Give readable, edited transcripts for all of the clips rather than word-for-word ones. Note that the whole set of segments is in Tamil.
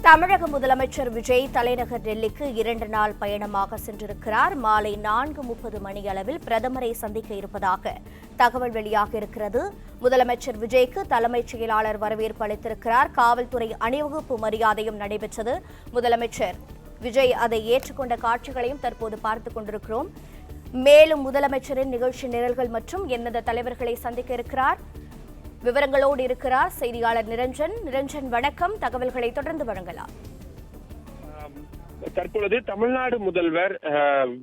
தமிழக முதலமைச்சர் விஜய் தலைநகர் டெல்லிக்கு 2 நாள் பயணமாக சென்றிருக்கிறார். மாலை 4:30 மணியளவில் பிரதமரை சந்திக்க இருப்பதாக தகவல் வெளியாக இருக்கிறது. முதலமைச்சர் விஜய்க்கு தலைமைச் செயலாளர் வரவேற்பு அளித்திருக்கிறார். காவல்துறை அணிவகுப்பு மரியாதையும் நடைபெற்றது. முதலமைச்சர் விஜய் அதை ஏற்றுக்கொண்ட காட்சிகளையும் தற்போது பார்த்துக் கொண்டிருக்கிறோம். மேலும் முதலமைச்சரின் நிகழ்ச்சி நிரல்கள் மற்றும் எந்தெந்த தலைவர்களை சந்திக்க இருக்கிறார் விவரங்களோடு இருக்கிறார் செய்தியாளர் நிரஞ்சன். வணக்கம். தகவல்களை தொடர்ந்து வழங்கலாம். தற்பொழுது தமிழ்நாடு முதல்வர்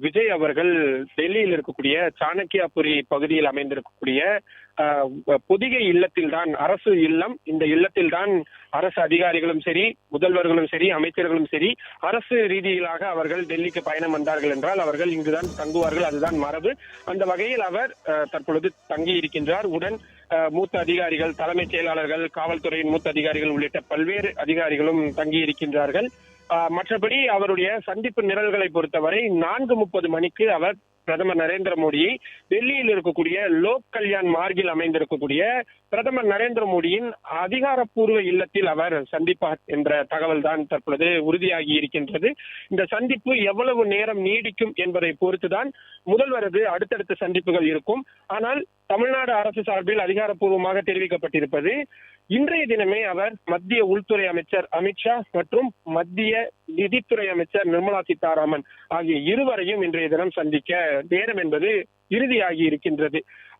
விஜய் அவர்கள் டெல்லியில் இருக்கக்கூடிய சாணக்கியாபுரி பகுதியில் அமைந்திருக்கக்கூடிய பொதிகை இல்லத்தில் தான், அரசு இல்லம். இந்த இல்லத்தில் தான் அரசு அதிகாரிகளும் சரி, முதல்வர்களும் சரி, அமைச்சர்களும் சரி, அரசு ரீதியிலாக அவர்கள் டெல்லிக்கு பயணம் வந்தார்கள் என்றால் அவர்கள் இங்குதான் தங்குவார்கள். அதுதான் மரபு. அந்த வகையில் அவர் தற்பொழுது தங்கி இருக்கின்றார். உடன் மூத்த அதிகாரிகள், தலைமைச் செயலாளர்கள், காவல்துறையின் மூத்த அதிகாரிகள் உள்ளிட்ட பல்வேறு அதிகாரிகளும் தங்கி இருக்கின்றார்கள். மற்றபடி அவருடைய சந்திப்பு நிரல்களை பொறுத்தவரை 4:30 மணிக்கு அவர் பிரதமர் நரேந்திர மோடியை டெல்லியில் இருக்கக்கூடிய லோக் கல்யாண் மார்கில் அமைந்திருக்கக்கூடிய பிரதமர் நரேந்திர மோடியின் அதிகாரப்பூர்வ இல்லத்தில் அவர் சந்திப்பார் என்ற தகவல் தான் தற்பொழுது உறுதியாகி இருக்கின்றது. இந்த சந்திப்பு எவ்வளவு நேரம் நீடிக்கும் என்பதை பொறுத்துதான் முதல்வரது அடுத்தடுத்த சந்திப்புகள் இருக்கும். ஆனால் தமிழ்நாடு அரசு சார்பில் அதிகாரப்பூர்வமாக தெரிவிக்கப்பட்டிருப்பது, இன்றைய தினமே அவர் மத்திய உள்துறை அமைச்சர் அமித்ஷா மற்றும் மத்திய நிதித்துறை அமைச்சர் நிர்மலா சீதாராமன் ஆகிய இருவரையும் இன்றைய தினம் சந்திக்க நேரம் என்பது இறுதியாகி இருக்கின்றது.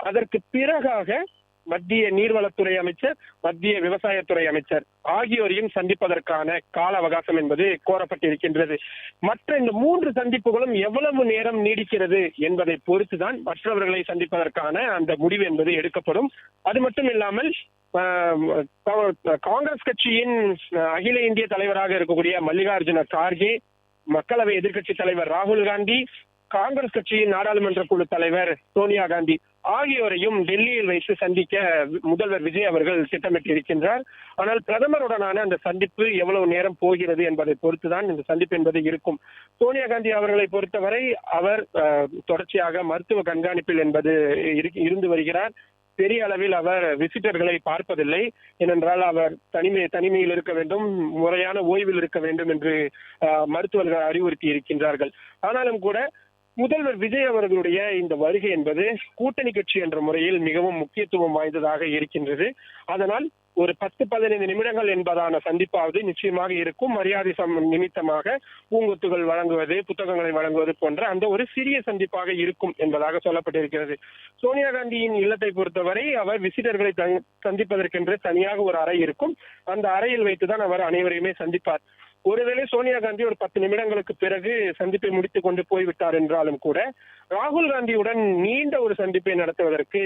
அதற்கு பிறகாக மத்திய நீர்வளத்துறை அமைச்சர், மத்திய விவசாயத்துறை அமைச்சர் ஆகியோரையும் சந்திப்பதற்கான கால அவகாசம் என்பது கோரப்பட்டிருக்கின்றது. மற்ற இந்த 3 சந்திப்புகளும் எவ்வளவு நேரம் நீடிக்கிறது என்பதை பொறுத்துதான் மற்றவர்களை சந்திப்பதற்கான அந்த முடிவு என்பது எடுக்கப்படும். அது மட்டும் இல்லாமல் காங்கிரஸ் கட்சியின் அகில இந்திய தலைவராக இருக்கக்கூடிய மல்லிகார்ஜுன கார்கே, மக்களவை எதிர்க்கட்சி தலைவர் ராகுல் காந்தி, காங்கிரஸ் கட்சியின் நாடாளுமன்ற குழு தலைவர் சோனியா காந்தி ஆகியோரையும் டெல்லியில் வைத்து சந்திக்க முதல்வர் விஜய் அவர்கள் திட்டமிட்டிருக்கின்றார். ஆனால் பிரதமருடனான அந்த சந்திப்பு எவ்வளவு நேரம் போகிறது என்பதை பொறுத்துதான் இந்த சந்திப்பு என்பது இருக்கும். சோனியா காந்தி அவர்களை பொறுத்தவரை அவர் தொடர்ச்சியாக மருத்துவ கண்காணிப்பில் என்பது இருந்து வருகிறார். பெரிய அளவில் அவர் விசிட்டர்களை பார்ப்பதில்லை. ஏனென்றால் அவர் தனிமையில் இருக்க வேண்டும், முறையான ஓய்வில் இருக்க வேண்டும் என்று மருத்துவர்கள் அறிவுறுத்தி இருக்கின்றார்கள். ஆனாலும் கூட முதல்வர் விஜய் அவர்களுடைய இந்த வருகை என்பது கூட்டணி கட்சி என்ற முறையில் மிகவும் முக்கியத்துவம் வாய்ந்ததாக இருக்கின்றது. அதனால் ஒரு 10-15 நிமிடங்கள் என்பதான சந்திப்பாவது நிச்சயமாக இருக்கும். மரியாதை நிமித்தமாக பூங்கொத்துகள் வழங்குவது, புத்தகங்களை வழங்குவது போன்ற அந்த ஒரு சிறிய சந்திப்பாக இருக்கும் என்பதாக சொல்லப்பட்டிருக்கிறது. சோனியா காந்தியின் இல்லத்தை பொறுத்தவரை அவர் விசிட்டர்களை சந்திப்பதற்கென்று தனியாக ஒரு அறை இருக்கும். அந்த அறையில் வைத்துதான் அவர் அனைவரையுமே சந்திப்பார். ஒருவேளை சோனியா காந்தி ஒரு 10 நிமிடங்களுக்கு பிறகு சந்திப்பை முடித்துக் கொண்டு போய்விட்டார் என்றாலும் கூட ராகுல் காந்தியுடன் நீண்ட ஒரு சந்திப்பை நடத்துவதற்கு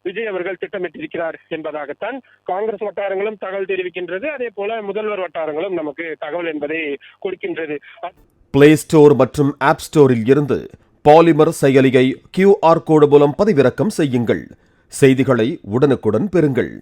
விஜய் அவர்கள் திட்டமிட்டிருக்கிறார் என்பதாகத்தான் காங்கிரஸ் வட்டாரங்களும் தகவல் தெரிவிக்கின்றது. அதே போல முதல்வர் வட்டாரங்களும் நமக்கு தகவல் என்பதை கொடுக்கின்றது. பிளே ஸ்டோர் மற்றும் ஆப் ஸ்டோரில் இருந்து பாலிமர் செயலியை QR கோடு மூலம் பதிவிறக்கம் செய்யுங்கள். செய்திகளை உடனுக்குடன் பெறுங்கள்.